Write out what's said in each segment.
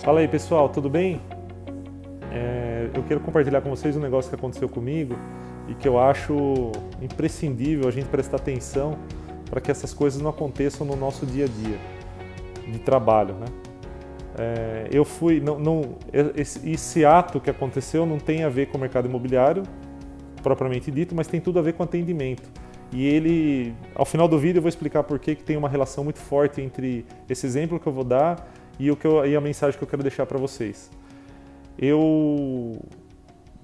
Fala aí pessoal, tudo bem? Eu quero compartilhar com vocês um negócio que aconteceu comigo e que eu acho imprescindível a gente prestar atenção para que essas coisas não aconteçam no nosso dia a dia de trabalho, né? Esse ato que aconteceu não tem a ver com o mercado imobiliário propriamente dito, mas tem tudo a ver com atendimento. E ele, ao final do vídeo eu vou explicar por que tem uma relação muito forte entre esse exemplo que eu vou dar e a mensagem que eu quero deixar para vocês. Eu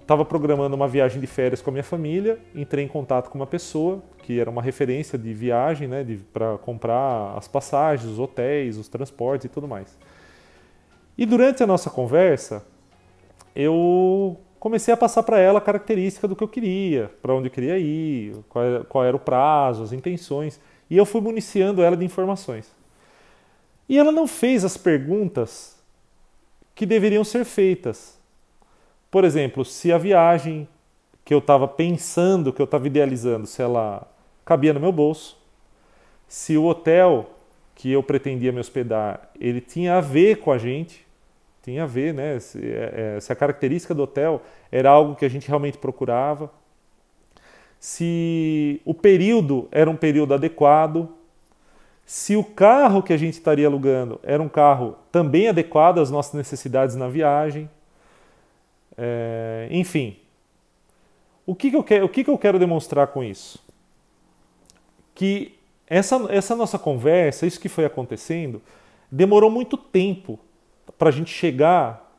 estava programando uma viagem de férias com a minha família, entrei em contato com uma pessoa que era uma referência de viagem, né, para comprar as passagens, os hotéis, os transportes e tudo mais. E durante a nossa conversa, eu comecei a passar para ela a característica do que eu queria, para onde eu queria ir, qual era o prazo, as intenções, e eu fui municiando ela de informações. E ela não fez as perguntas que deveriam ser feitas. Por exemplo, se a viagem que eu estava pensando, que eu estava idealizando, se ela cabia no meu bolso, se o hotel que eu pretendia me hospedar, ele tinha a ver com a gente, tinha a ver, né? Se a característica do hotel era algo que a gente realmente procurava, se o período era um período adequado, se o carro que a gente estaria alugando era um carro também adequado às nossas necessidades na viagem. Enfim, o que eu quero demonstrar com isso? Que essa nossa conversa, isso que foi acontecendo, demorou muito tempo para a gente chegar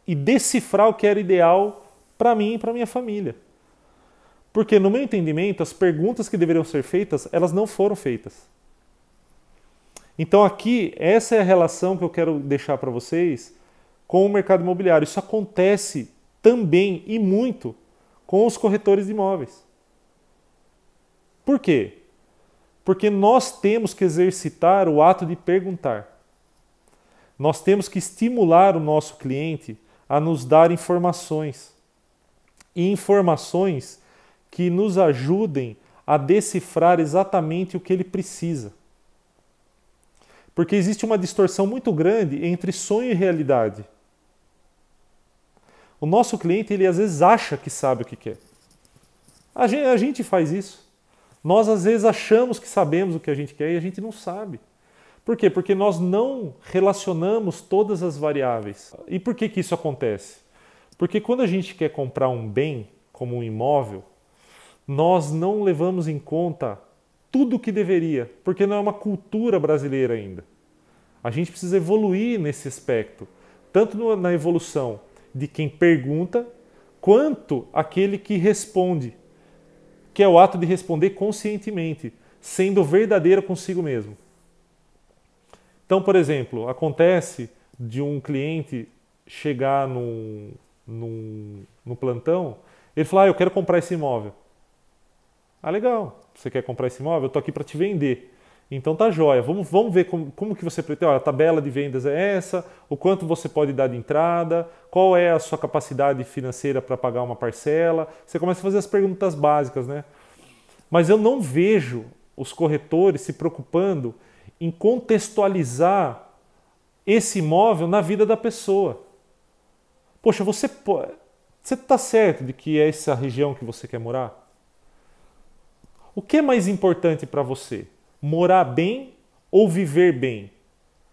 e decifrar o que era ideal para mim e para minha família. Porque, no meu entendimento, as perguntas que deveriam ser feitas, elas não foram feitas. Então aqui, essa é a relação que eu quero deixar para vocês com o mercado imobiliário. Isso acontece também e muito com os corretores de imóveis. Por quê? Porque nós temos que exercitar o ato de perguntar. Nós temos que estimular o nosso cliente a nos dar informações. E informações que nos ajudem a decifrar exatamente o que ele precisa. Porque existe uma distorção muito grande entre sonho e realidade. O nosso cliente, ele às vezes acha que sabe o que quer. A gente faz isso. Nós às vezes achamos que sabemos o que a gente quer e a gente não sabe. Por quê? Porque nós não relacionamos todas as variáveis. E por que isso acontece? Porque quando a gente quer comprar um bem, como um imóvel, nós não levamos em conta tudo o que deveria, porque não é uma cultura brasileira ainda. A gente precisa evoluir nesse aspecto, tanto na evolução de quem pergunta, quanto aquele que responde, que é o ato de responder conscientemente, sendo verdadeiro consigo mesmo. Então, por exemplo, acontece de um cliente chegar no plantão, ele fala, eu quero comprar esse imóvel. Ah, legal, você quer comprar esse imóvel? Eu estou aqui para te vender. Então tá jóia, vamos ver como que você pretende. Olha, a tabela de vendas é essa, o quanto você pode dar de entrada, qual é a sua capacidade financeira para pagar uma parcela. Você começa a fazer as perguntas básicas, né? Mas eu não vejo os corretores se preocupando em contextualizar esse imóvel na vida da pessoa. Poxa, você está certo de que é essa região que você quer morar? O que é mais importante para você? Morar bem ou viver bem?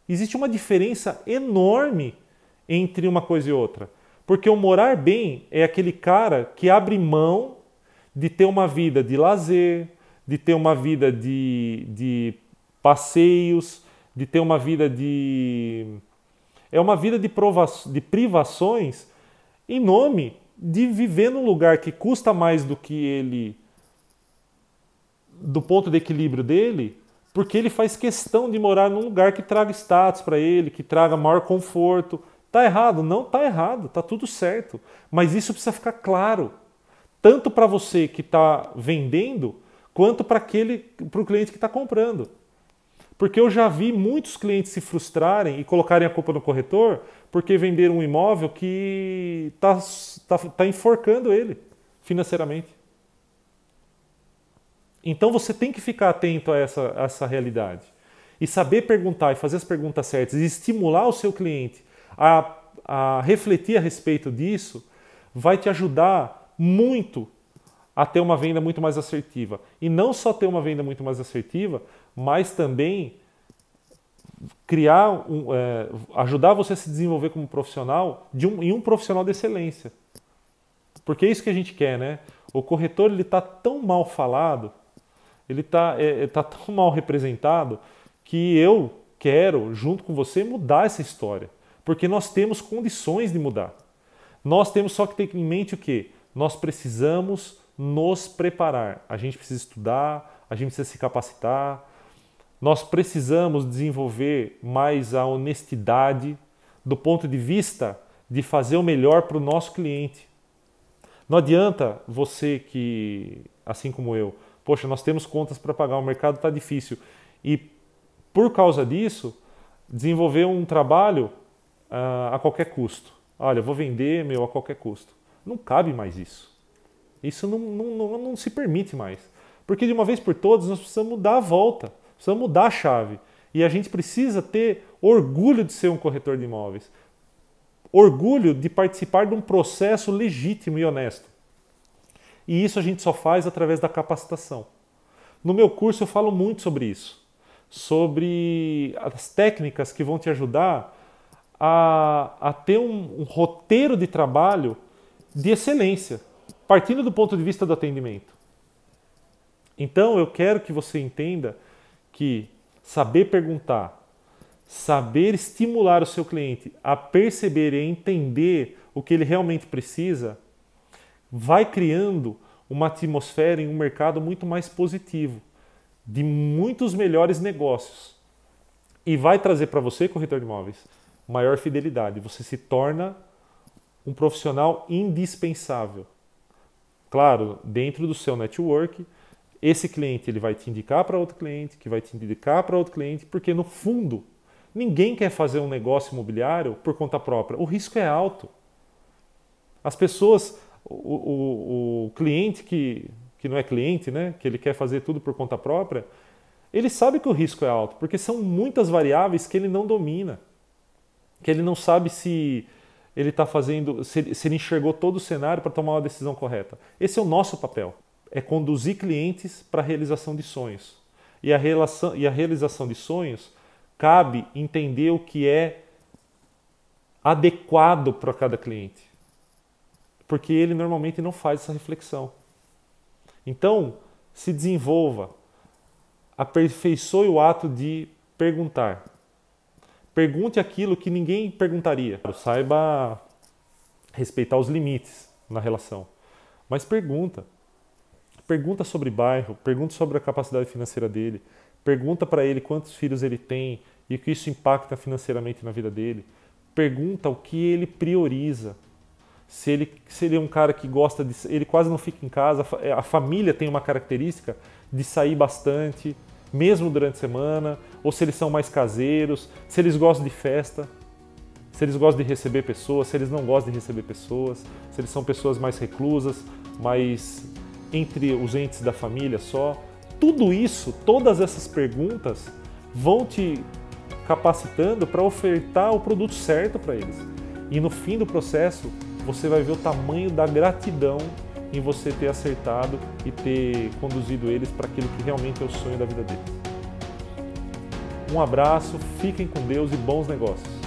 Existe uma diferença enorme entre uma coisa e outra. Porque o morar bem é aquele cara que abre mão de ter uma vida de lazer, de ter uma vida de passeios, de ter uma vida de... É uma vida de privações em nome de viver num lugar que custa mais do que ele... do ponto de equilíbrio dele, porque ele faz questão de morar num lugar que traga status para ele, que traga maior conforto. Tá errado? Não tá errado, tá tudo certo. Mas isso precisa ficar claro, tanto para você que está vendendo, quanto para o cliente que está comprando. Porque eu já vi muitos clientes se frustrarem e colocarem a culpa no corretor porque venderam um imóvel que tá enforcando ele financeiramente. Então você tem que ficar atento a essa realidade. E saber perguntar e fazer as perguntas certas e estimular o seu cliente a refletir a respeito disso, vai te ajudar muito a ter uma venda muito mais assertiva. E não só ter uma venda muito mais assertiva, mas também criar, ajudar você a se desenvolver como profissional em um profissional de excelência. Porque é isso que a gente quer, né? O corretor está tão mal falado, ele tá tão mal representado, que eu quero, junto com você, mudar essa história. Porque nós temos condições de mudar. Nós temos só que ter em mente o quê? Nós precisamos nos preparar. A gente precisa estudar, a gente precisa se capacitar. Nós precisamos desenvolver mais a honestidade do ponto de vista de fazer o melhor para o nosso cliente. Não adianta você que, assim como eu, poxa, nós temos contas para pagar, o mercado está difícil. E por causa disso, desenvolver um trabalho a qualquer custo. Olha, eu vou vender a qualquer custo. Não cabe mais isso. Isso não se permite mais. Porque de uma vez por todas nós precisamos dar a volta, precisamos mudar a chave. E a gente precisa ter orgulho de ser um corretor de imóveis. Orgulho de participar de um processo legítimo e honesto. E isso a gente só faz através da capacitação. No meu curso eu falo muito sobre isso. Sobre as técnicas que vão te ajudar a ter um roteiro de trabalho de excelência, partindo do ponto de vista do atendimento. Então eu quero que você entenda que saber perguntar, saber estimular o seu cliente a perceber e a entender o que ele realmente precisa, vai criando uma atmosfera em um mercado muito mais positivo, de muitos melhores negócios. E vai trazer para você, corretor de imóveis, maior fidelidade. Você se torna um profissional indispensável. Claro, dentro do seu network, esse cliente ele vai te indicar para outro cliente, que vai te indicar para outro cliente, porque no fundo, ninguém quer fazer um negócio imobiliário por conta própria. O risco é alto. As pessoas, o cliente que não é cliente, né, que ele quer fazer tudo por conta própria, ele sabe que o risco é alto, porque são muitas variáveis que ele não domina. Que ele não sabe se ele está fazendo, se ele enxergou todo o cenário para tomar uma decisão correta. Esse é o nosso papel, é conduzir clientes para a realização de sonhos. E a realização de sonhos cabe entender o que é adequado para cada cliente. Porque ele normalmente não faz essa reflexão. Então, se desenvolva, aperfeiçoe o ato de perguntar. Pergunte aquilo que ninguém perguntaria. Saiba respeitar os limites na relação. Mas pergunta. Pergunta sobre bairro, pergunta sobre a capacidade financeira dele, pergunta para ele quantos filhos ele tem e o que isso impacta financeiramente na vida dele. Pergunta o que ele prioriza. Se ele é um cara que gosta de... Ele quase não fica em casa, a família tem uma característica de sair bastante, mesmo durante a semana, ou se eles são mais caseiros, se eles gostam de festa, se eles gostam de receber pessoas, se eles não gostam de receber pessoas, se eles são pessoas mais reclusas, mais entre os entes da família só. Tudo isso, todas essas perguntas vão te capacitando para ofertar o produto certo para eles. E no fim do processo, você vai ver o tamanho da gratidão em você ter acertado e ter conduzido eles para aquilo que realmente é o sonho da vida deles. Um abraço, fiquem com Deus e bons negócios.